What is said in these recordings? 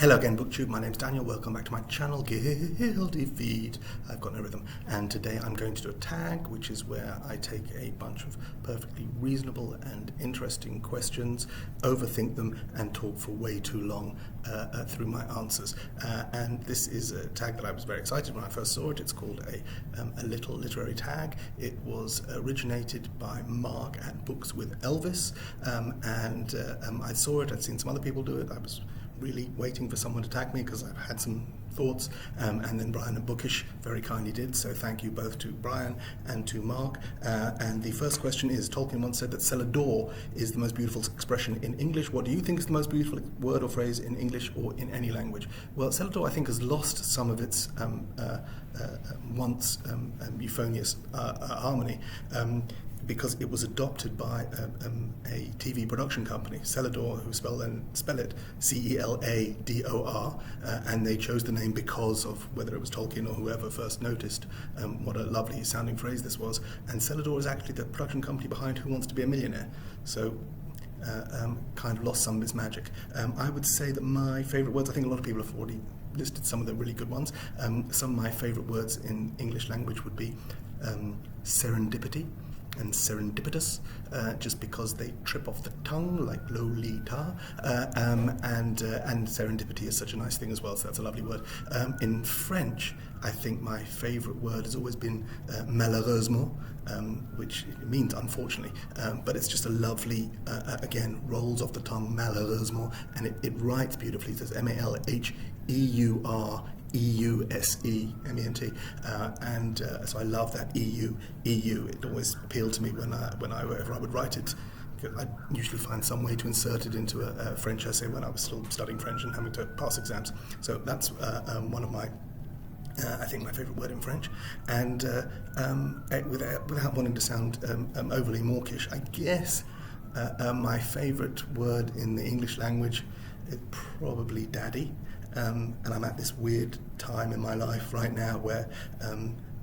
Hello again, BookTube. My name's Daniel. Welcome back to my channel, Guilty Feet. I've got no rhythm. And today I'm going to do a tag, which is where I take a bunch of perfectly reasonable and interesting questions, overthink them, and talk for way too long through my answers. And this is a tag that I was very excited when I first saw it. It's called a little literary tag. It was originated by Mark at Books with Elvis. I saw it. I'd seen some other people do it. I was really waiting for someone to tag me because I've had some thoughts, and then Brian and Bookish very kindly did, so thank you both to Brian and to Mark. And the first question is, Tolkien once said that cellar door is the most beautiful expression in English. What do you think is the most beautiful word or phrase in English or in any language? Well, cellar door I think has lost some of its once euphonious harmony, because it was adopted by a TV production company, Celador, who spell it C-E-L-A-D-O-R, and they chose the name because of whether it was Tolkien or whoever first noticed what a lovely sounding phrase this was. And Celador is actually the production company behind Who Wants to Be a Millionaire, so kind of lost some of its magic. I would say that my favourite words, I think a lot of people have already listed some of the really good ones. Some of my favourite words in English language would be serendipity and serendipitous, just because they trip off the tongue like lolita, and serendipity is such a nice thing as well, so that's a lovely word. In French, I think my favourite word has always been malheureusement, which means unfortunately, but it's just a lovely, again, rolls off the tongue, malheureusement, and it writes beautifully. It says M-A-L-H-E-U-R-E-U-S-E-M-E-N-T, so I love that EU. It always appealed to me whenever I would write it. I'd usually find some way to insert it into a French essay when I was still studying French and having to pass exams. So that's one of my, I think, my favourite word in French. And without wanting to sound overly mawkish, I guess my favourite word in the English language is probably daddy. And I'm at this weird time in my life right now where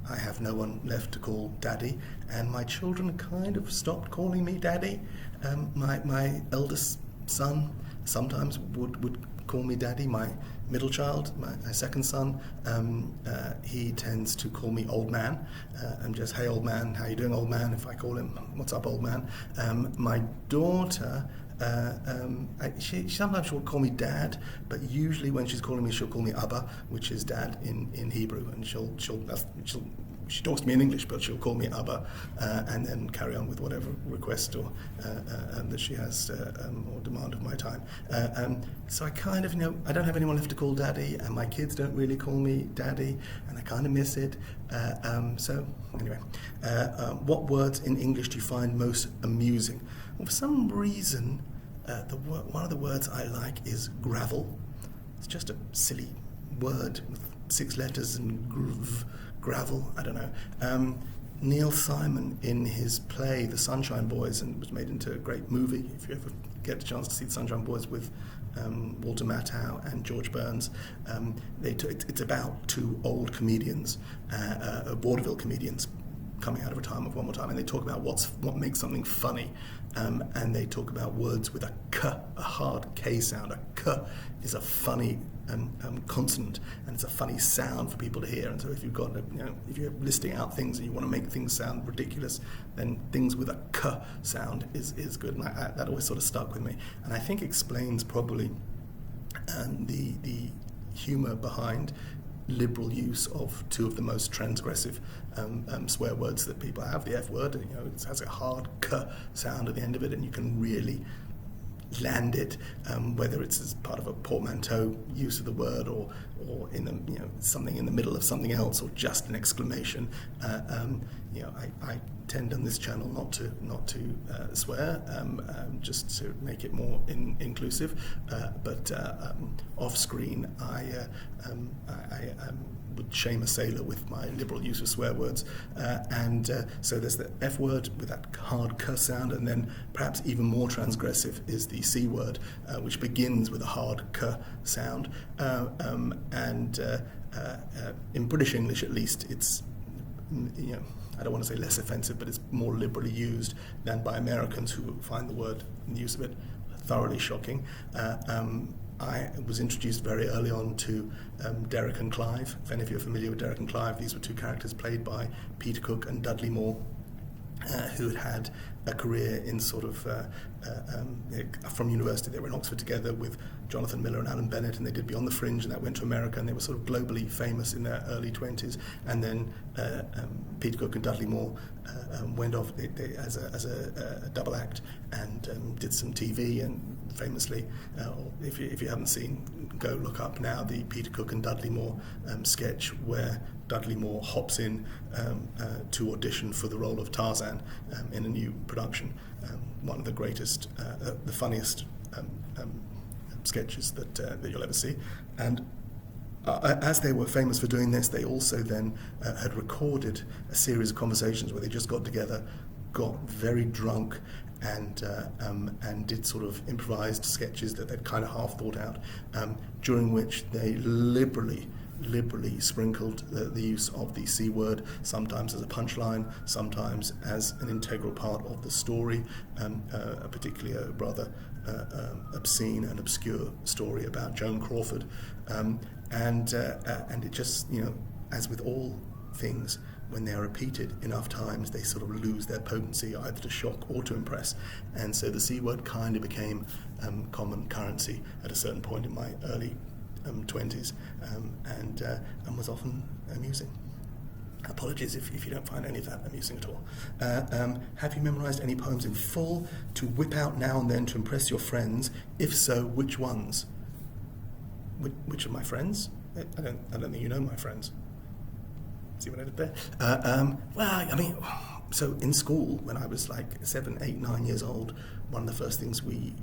I have no one left to call daddy, and my children kind of stopped calling me daddy. My eldest son sometimes would call me daddy. My middle child, my second son, he tends to call me old man, and just, hey old man, how you doing old man, if I call him, what's up old man. My daughter, she sometimes she'll call me dad, but usually when she's calling me, she'll call me Abba, which is dad in Hebrew, and she talks to me in English, but she'll call me Abba, and then carry on with whatever request or that she has or demand of my time. So I kind of, I don't have anyone left to call daddy, and my kids don't really call me daddy, and I kind of miss it. So anyway, what words in English do you find most amusing? Well, for some reason, one of the words I like is gravel. It's just a silly word with 6 letters and gravel, I don't know. Neil Simon, in his play The Sunshine Boys, and it was made into a great movie, if you ever get the chance to see The Sunshine Boys with Walter Matthau and George Burns, it's about 2 old comedians, vaudeville comedians, coming out of retirement one more time, and they talk about what makes something funny, and they talk about words with a k, a hard K sound. A k is a funny consonant, and it's a funny sound for people to hear. And so if you've got, if you're listing out things and you want to make things sound ridiculous, then things with a k sound is good, and that always sort of stuck with me, and I think explains probably the humour behind liberal use of 2 of the most transgressive swear words that people have. The F word, it has a hard k sound at the end of it, and you can really land it, whether it's as part of a portmanteau use of the word or in the something in the middle of something else, or just an exclamation. I tend on this channel not to swear, just to make it more inclusive. But off screen, I would shame a sailor with my liberal use of swear words, so there's the F word with that hard k sound, and then perhaps even more transgressive is the C word, which begins with a hard k sound, in British English at least, it's I don't want to say less offensive, but it's more liberally used than by Americans, who find the word and the use of it thoroughly shocking. I was introduced very early on to Derek and Clive. If any of you are familiar with Derek and Clive, these were two characters played by Peter Cook and Dudley Moore, who had had a career in sort of from university. They were in Oxford together with Jonathan Miller and Alan Bennett, and they did Beyond the Fringe, and that went to America, and they were sort of globally famous in their early 20s. And then Peter Cook and Dudley Moore went off as a double act and did some TV, and famously, if you haven't seen, go look up now the Peter Cook and Dudley Moore sketch where Dudley Moore hops in to audition for the role of Tarzan in a new production. One of the greatest, the funniest sketches that you'll ever see. And as they were famous for doing this, they also then had recorded a series of conversations where they just got together, got very drunk, and did sort of improvised sketches that they'd kind of half thought out, during which they liberally sprinkled the use of the C word, sometimes as a punchline, sometimes as an integral part of the story, particularly a rather obscene and obscure story about Joan Crawford, and it just, as with all things, when they are repeated enough times, they sort of lose their potency, either to shock or to impress. And so the C word kind of became common currency at a certain point in my early 20s, and was often amusing. Apologies if you don't find any of that amusing at all. Have you memorised any poems in full to whip out now and then to impress your friends? If so, which ones? Which of my friends? I don't think you know my friends. See what I did there? So in school, when I was like 7, 8, 9 years old, one of the first things we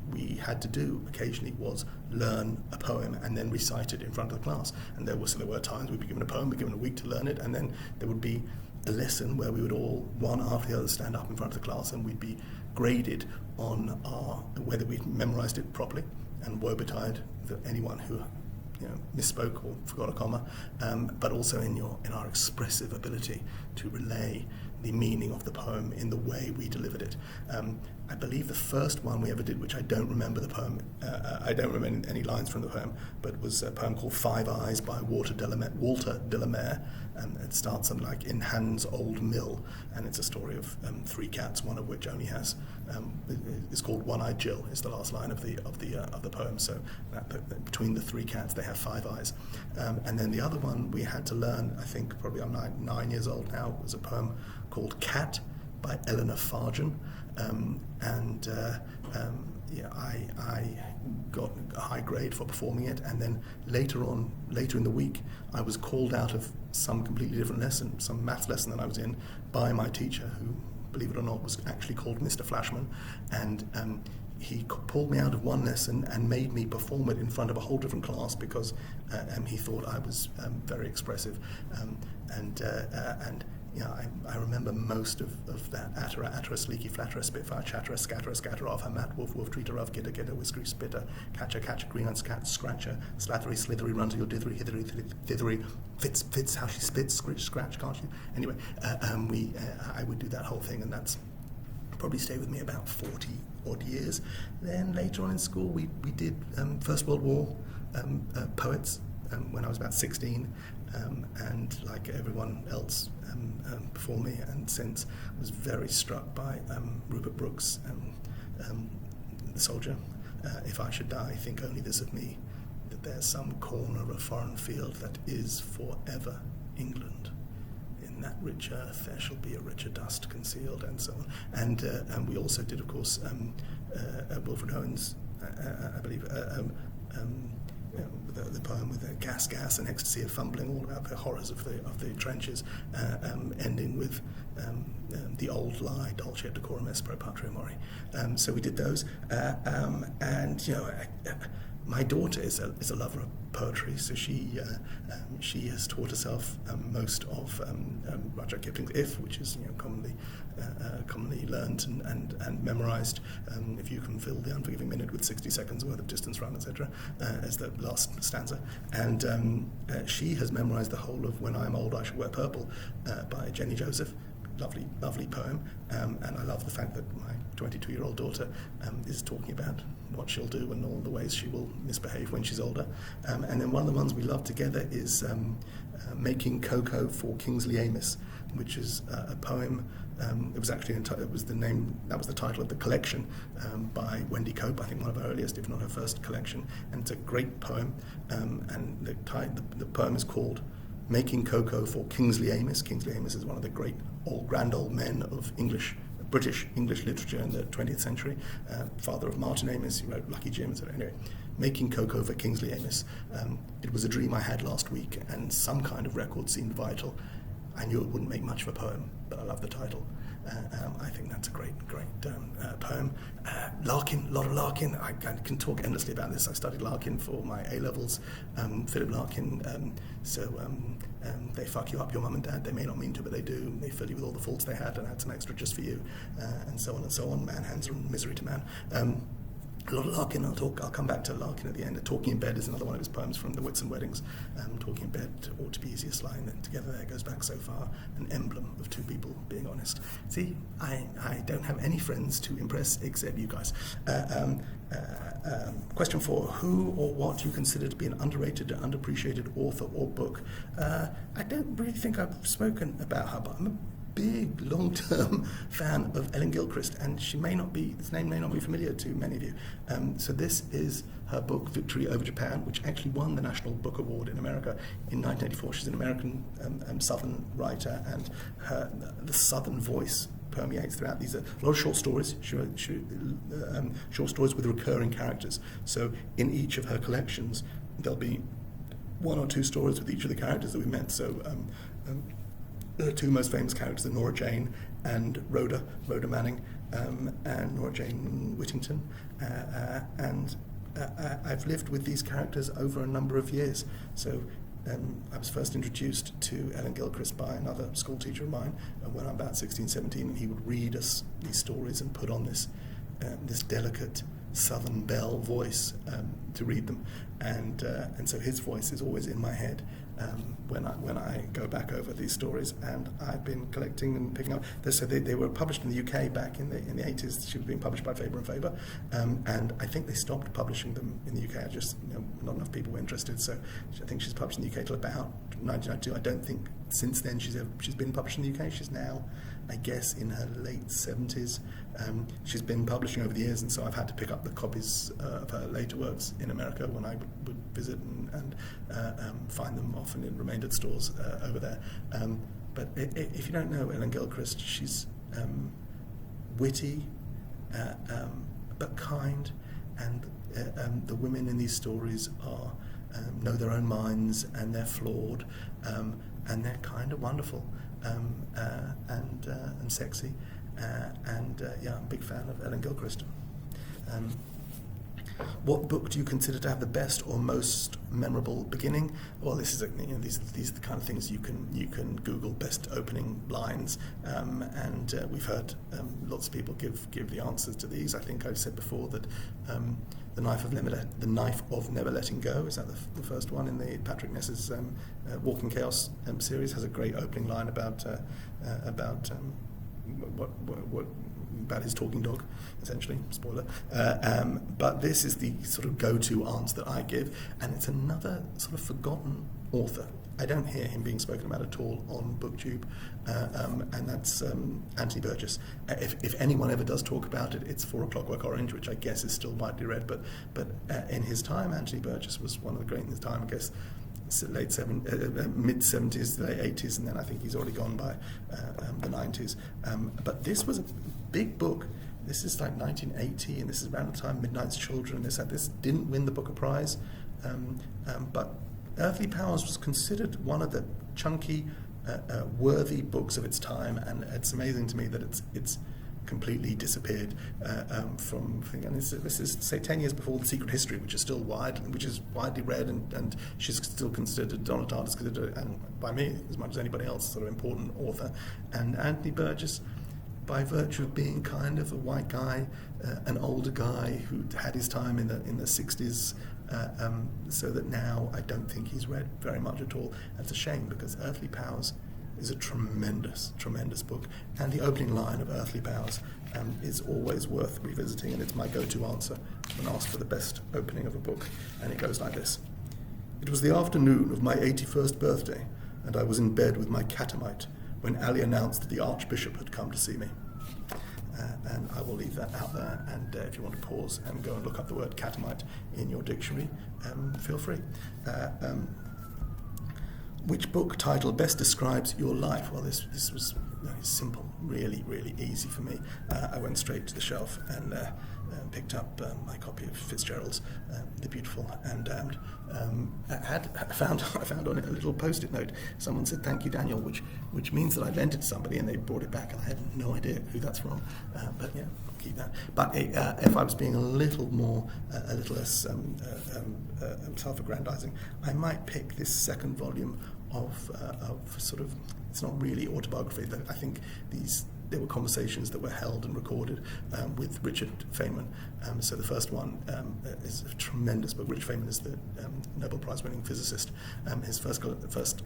had to do occasionally was learn a poem and then recite it in front of the class. And there were times we'd be given a poem, we'd be given a week to learn it, and then there would be a lesson where we would all, one after the other, stand up in front of the class, and we'd be graded on whether we'd memorised it properly, and woe betide anyone who misspoke or forgot a comma, but also in our expressive ability to relay the meaning of the poem in the way we delivered it. I believe the first one we ever did, which I don't remember the poem, I don't remember any lines from the poem, but was a poem called Five Eyes by Walter de la Mare. It starts something like in Hans' old mill, and it's a story of 3 cats, one of which only has is called One-Eyed Jill. Is the last line of the poem. So that between the 3 cats, they have 5 eyes. And then the other one we had to learn, I think probably I'm 9 years old now, was a poem called Cat by Eleanor Fargen. I got a high grade for performing it, and then later in the week, I was called out of some completely different lesson, some maths lesson that I was in, by my teacher, who, believe it or not, was actually called Mr. Flashman, and he pulled me out of one lesson and made me perform it in front of a whole different class because he thought I was very expressive, I remember most of that attera, sleeky, flatterer, spitfire, chatterer, scatterer, scatter off, her mat, wolf, treater of, gitter, whiskery, spitter, catcher, green and scat, scratcher, slathery, slithery, run to your dithery, hithery, thithery, fits, how she spits, scratch, can't you? Anyway, I would do that whole thing, and that's probably stayed with me about 40 odd years. Then later on in school, we did First World War poets when I was about 16, and like everyone else before me and since, was very struck by Rupert Brooke's The Soldier. If I should die, think only this of me, that there's some corner of a foreign field that is forever England. In that rich earth there shall be a richer dust concealed, and so on. And we also did, of course, Wilfred Owen's, I believe, the poem with the gas and ecstasy of fumbling, all about the horrors of the trenches, ending with the old lie, dulce et decorum est pro patria mori. So we did those, and my daughter is a lover of poetry, so she has taught herself most of Rudyard Kipling's If, which is commonly learnt and memorised. If you can fill the unforgiving minute with 60 seconds worth of distance run, etc., as the last stanza. And she has memorised the whole of When I Am Old I Shall Wear Purple by Jenny Joseph, lovely poem, and I love the fact that my 22-year-old daughter is talking about what she'll do and all the ways she will misbehave when she's older. And then one of the ones we love together is Making Cocoa for Kingsley Amis, which is a poem. It was actually that was the title of the collection by Wendy Cope, I think one of her earliest, if not her first collection, and it's a great poem. And the poem is called Making Cocoa for Kingsley Amis. Kingsley Amis is one of the great grand old men of British English literature in the 20th century, father of Martin Amis, who wrote Lucky Jim, etc. Anyway, Making Cocoa for Kingsley Amis. It was a dream I had last week, and some kind of record seemed vital. I knew it wouldn't make much of a poem, but I love the title. I think that's a great poem. Larkin, a lot of Larkin. I can talk endlessly about this. I studied Larkin for my A-levels. Philip Larkin. They fuck you up, your mum and dad. They may not mean to, but they do. They fill you with all the faults they had and add some extra just for you, and so on and so on. Man, hands from misery to man. A lot of Larkin. I'll come back to Larkin at the end. Talking in Bed is another one of his poems from the Whitsun Weddings. Talking in Bed ought to be easiest line. Then Together There goes back so far. An emblem of two people being honest. See, I don't have any friends to impress except you guys. Question 4. Who or what you consider to be an underrated and underappreciated author or book? I don't really think I've spoken about her, but I'm a big long-term fan of Ellen Gilchrist, and his name may not be familiar to many of you. So this is her book Victory Over Japan, which actually won the National Book Award in America in 1984. She's an American Southern writer, and the Southern voice permeates throughout. These are a lot of short stories. She wrote short stories with recurring characters. So in each of her collections, there'll be one or two stories with each of the characters that we met. So the two most famous characters are Nora Jane and Rhoda Manning, and Nora Jane Whittington. And I've lived with these characters over a number of years. So I was first introduced to Ellen Gilchrist by another school teacher of mine when I'm about 16, 17, and he would read us these stories and put on this delicate Southern belle voice to read them. And so his voice is always in my head when I go back over these stories, and I've been collecting and picking up. So they were published in the UK back in the 80s. She was being published by Faber and Faber, and I think they stopped publishing them in the UK. Not enough people were interested. So I think she's published in the UK till about 1992. I don't think since then she's been published in the UK. She's now, I guess, in her late 70s. She's been publishing over the years, and so I've had to pick up the copies of her later works in America when I would visit and find them often in remaindered stores over there. But if you don't know Ellen Gilchrist, she's witty but kind, and the women in these stories know their own minds, and they're flawed, and they're kind of wonderful, and sexy. I'm a big fan of Ellen Gilchrist. What book do you consider to have the best or most memorable beginning? Well, these are the kind of things you can Google best opening lines, and we've heard lots of people give the answers to these. I think I've said before that the Knife of Never Letting Go, is that the first one in the Patrick Ness's Walking Chaos series, has a great opening line about his talking dog, essentially, spoiler. But this is the sort of go-to answer that I give, and it's another sort of forgotten author. I don't hear him being spoken about at all on BookTube, and that's Anthony Burgess. If anyone ever does talk about it, it's For a Clockwork Orange, which I guess is still widely read, but in his time, Anthony Burgess was one of the great in his time, I guess. Mid-70s, late 80s, and then I think he's already gone by the 90s. But this was a big book. This is like 1980, and this is around the time Midnight's Children. This didn't win the Booker Prize, but Earthly Powers was considered one of the chunky, worthy books of its time, and it's amazing to me that it's completely disappeared from. And this is say 10 years before The Secret History, which is widely read, and she's still considered, Donna Tartt is considered, and by me as much as anybody else, sort of important author. And Anthony Burgess, by virtue of being kind of a white guy, an older guy who had his time in the 60s, so that now I don't think he's read very much at all. That's a shame, because Earthly Powers is a tremendous book, and the opening line of Earthly Boughs is always worth revisiting, and it's my go-to answer when asked for the best opening of a book, and it goes like this. It was the afternoon of my 81st birthday, and I was in bed with my catamite when Ali announced that the Archbishop had come to see me. And I will leave that out there, and if you want to pause and go and look up the word catamite in your dictionary, feel free. Which book title best describes your life? Well, this was very simple, really, really easy for me. I went straight to the shelf and picked up my copy of Fitzgerald's The Beautiful and Damned. I found on it a little post-it note. Someone said, "Thank you, Daniel," which means that I lent it to somebody and they brought it back, and I had no idea who that's from. But yeah, keep that. But if I was being a little less self-aggrandizing, I might pick this second volume of sort of, it's not really autobiography. I think there were conversations that were held and recorded with Richard Feynman. So the first one is a tremendous book. Richard Feynman is the Nobel Prize-winning physicist. His first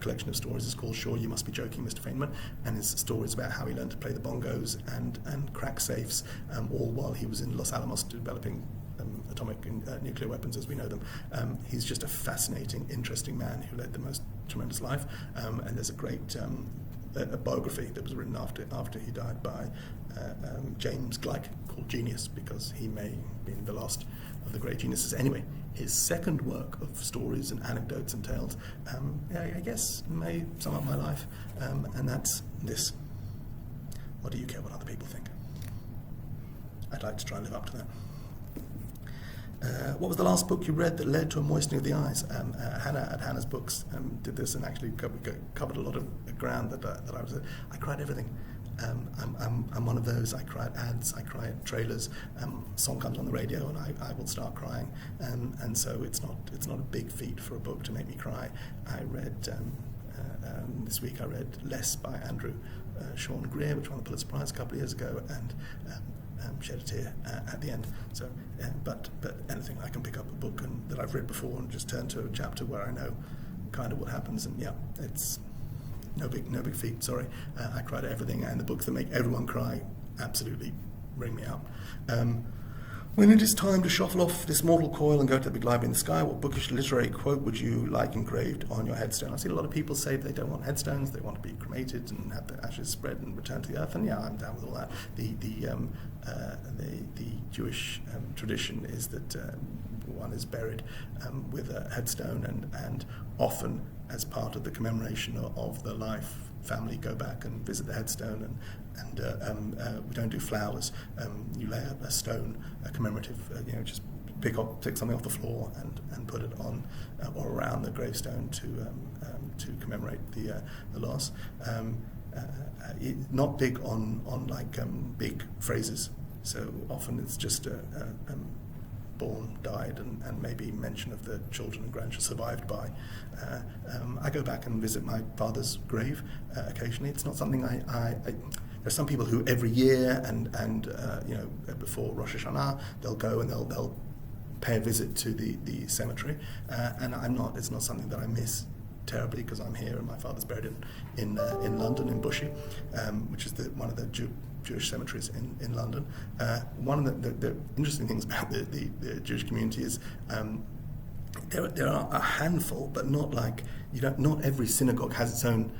collection of stories is called Sure You Must Be Joking, Mr. Feynman, and his stories about how he learned to play the bongos and crack safes, all while he was in Los Alamos developing atomic and nuclear weapons as we know them. He's just a fascinating, interesting man who led the most tremendous life. And there's a great a biography that was written after he died by James Gleick called Genius, because he may have been the last of the great geniuses. Anyway, his second work of stories and anecdotes and tales, I guess, may sum up my life, and that's this. What do you care what other people think? I'd like to try and live up to that. What was the last book you read that led to a moistening of the eyes? Hannah at Hannah's Books did this, and actually covered a lot of ground that I was. I cried everything. I'm one of those. I cry at ads. I cry at trailers. Song comes on the radio, and I will start crying. And so it's not a big feat for a book to make me cry. I read this week. I read Less by Andrew Sean Greer, which won the Pulitzer Prize a couple of years ago, and shed a tear at the end. So, but anything, I can pick up a book that I've read before and just turn to a chapter where I know kind of what happens, and yeah, it's no big feat. Sorry, I cried at everything, and the books that make everyone cry absolutely bring me out. When it is time to shuffle off this mortal coil and go to the big library in the sky, what bookish literary quote would you like engraved on your headstone? I've seen a lot of people say they don't want headstones, they want to be cremated and have the ashes spread and returned to the earth, and yeah, I'm down with all that. The Jewish tradition is that one is buried with a headstone, and often as part of the commemoration of the life, family go back and visit the headstone, and we don't do flowers. You lay a stone, a commemorative, just pick something off the floor and put it on or around the gravestone to commemorate the loss. Not big on like big phrases. So often it's just born, died, and maybe mention of the children and grandchildren survived by. I go back and visit my father's grave occasionally. It's not something there's some people who every year and before Rosh Hashanah they'll go and they'll pay a visit to the cemetery, and it's not something that I miss terribly, because I'm here and my father's buried in London, in Bushy, which is one of the Jewish cemeteries in London. One of the interesting things about the Jewish community is there are a handful, but not like not every synagogue has its own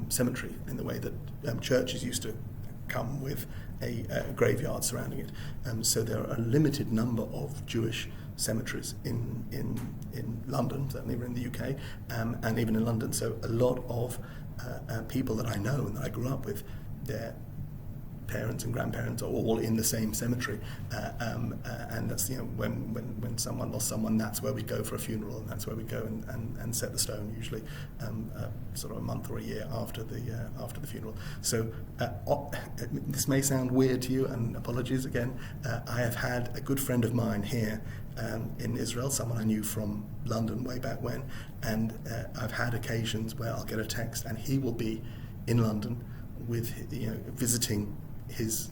cemetery in the way that churches used to come with a graveyard surrounding it. So there are a limited number of Jewish cemeteries in London, certainly in the UK, and even in London. So a lot of people that I know and that I grew up with, their parents and grandparents are all in the same cemetery, and that's when someone lost someone, that's where we go for a funeral, and that's where we go and set the stone, usually sort of a month or a year after the funeral. So this may sound weird to you, and apologies again. I have had a good friend of mine here in Israel, someone I knew from London way back when, and I've had occasions where I'll get a text and he will be in London with visiting his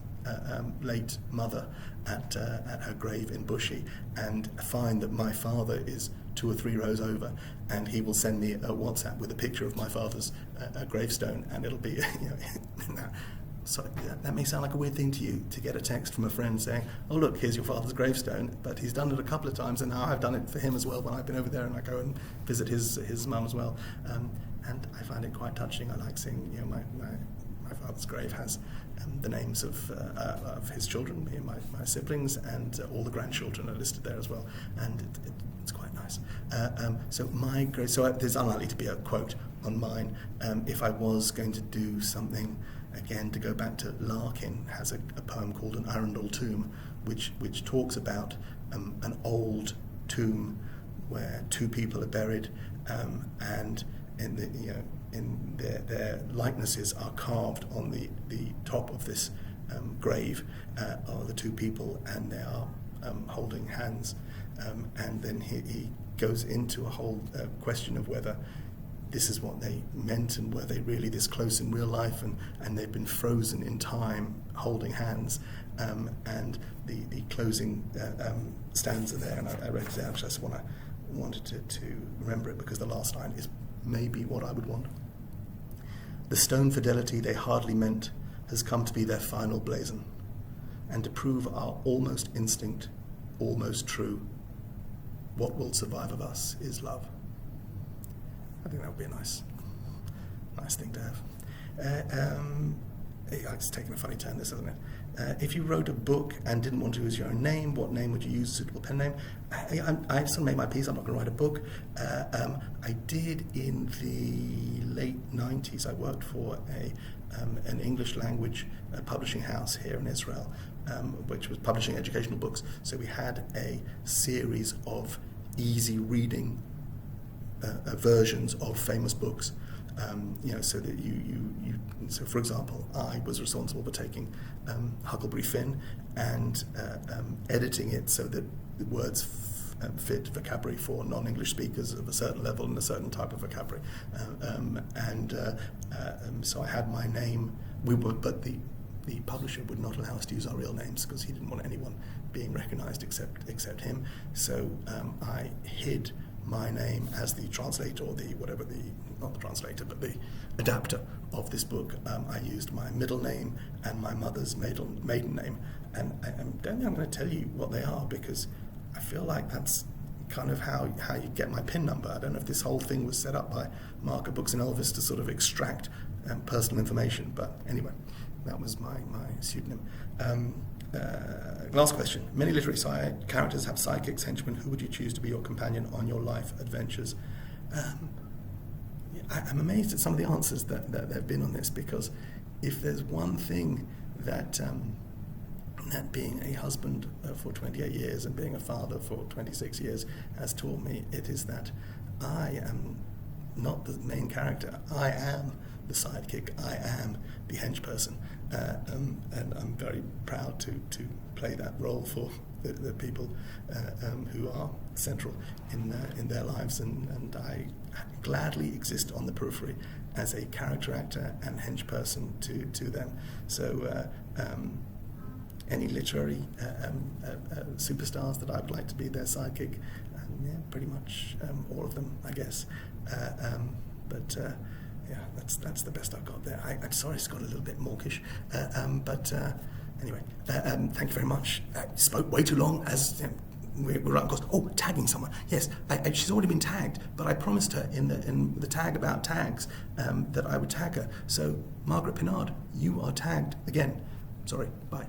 late mother at her grave in Bushy, and find that my father is 2 or 3 rows over, and he will send me a WhatsApp with a picture of my father's gravestone, and it'll be, so that may sound like a weird thing to you, to get a text from a friend saying, oh look, here's your father's gravestone, but he's done it a couple of times, and now I've done it for him as well when I've been over there, and I go and visit his mum as well. And I find it quite touching. I like seeing, my father's grave has the names of his children, my siblings, and all the grandchildren are listed there as well, and it's quite nice. So my grave, there's unlikely to be a quote on mine. If I was going to do something, again, to go back to Larkin, has a poem called An Arundel Tomb, which talks about an old tomb where 2 people are buried, and in their likenesses are carved on the top of this grave are the 2 people, and they are holding hands, and then he goes into a whole question of whether this is what they meant, and were they really this close in real life, and they've been frozen in time holding hands, and the closing stanza there, and I read it out just when I wanted to remember it, because the last line is maybe what I would want. The stone fidelity they hardly meant has come to be their final blazon, and to prove our almost instinct, almost true, what will survive of us is love. I think that would be a nice thing to have. It's taken a funny turn, this, hasn't it? If you wrote a book and didn't want to use your own name, what name would you use? A suitable pen name? I sort of made my peace. I'm not going to write a book. I did in the late 90s. I worked for an English language publishing house here in Israel, which was publishing educational books. So we had a series of easy reading versions of famous books, so that so for example, I was responsible for taking Huckleberry Finn and editing it so that the words fit vocabulary for non-English speakers of a certain level and a certain type of vocabulary, so I had my name. But the publisher would not allow us to use our real names because he didn't want anyone being recognised except him. So I hid my name as the translator, or not the translator, but the adapter of this book. I used my middle name and my mother's maiden name, and I don't think I'm going to tell you what they are, because I feel like that's kind of how you get my PIN number. I don't know if this whole thing was set up by Marker Books and Elvis to sort of extract personal information, but anyway, that was my pseudonym. Last question. Many literary characters have sidekicks, henchmen. Who would you choose to be your companion on your life adventures? I'm amazed at some of the answers that there have been on this, because if there's one thing that being a husband for 28 years and being a father for 26 years has taught me, it is that I am not the main character. I am the sidekick. I am the hench person, and I'm very proud to play that role for the people who are central in their lives, and I gladly exist on the periphery as a character actor and hench person to them. So any literary superstars that I would like to be their sidekick, pretty much all of them, I guess. That's the best I've got there. I'm sorry it's got a little bit mawkish, but anyway, thank you very much. Spoke way too long, as we're up course. Oh, tagging someone. Yes, she's already been tagged, but I promised her in the tag about tags that I would tag her. So, Margaret Pinard, you are tagged again. Sorry, bye.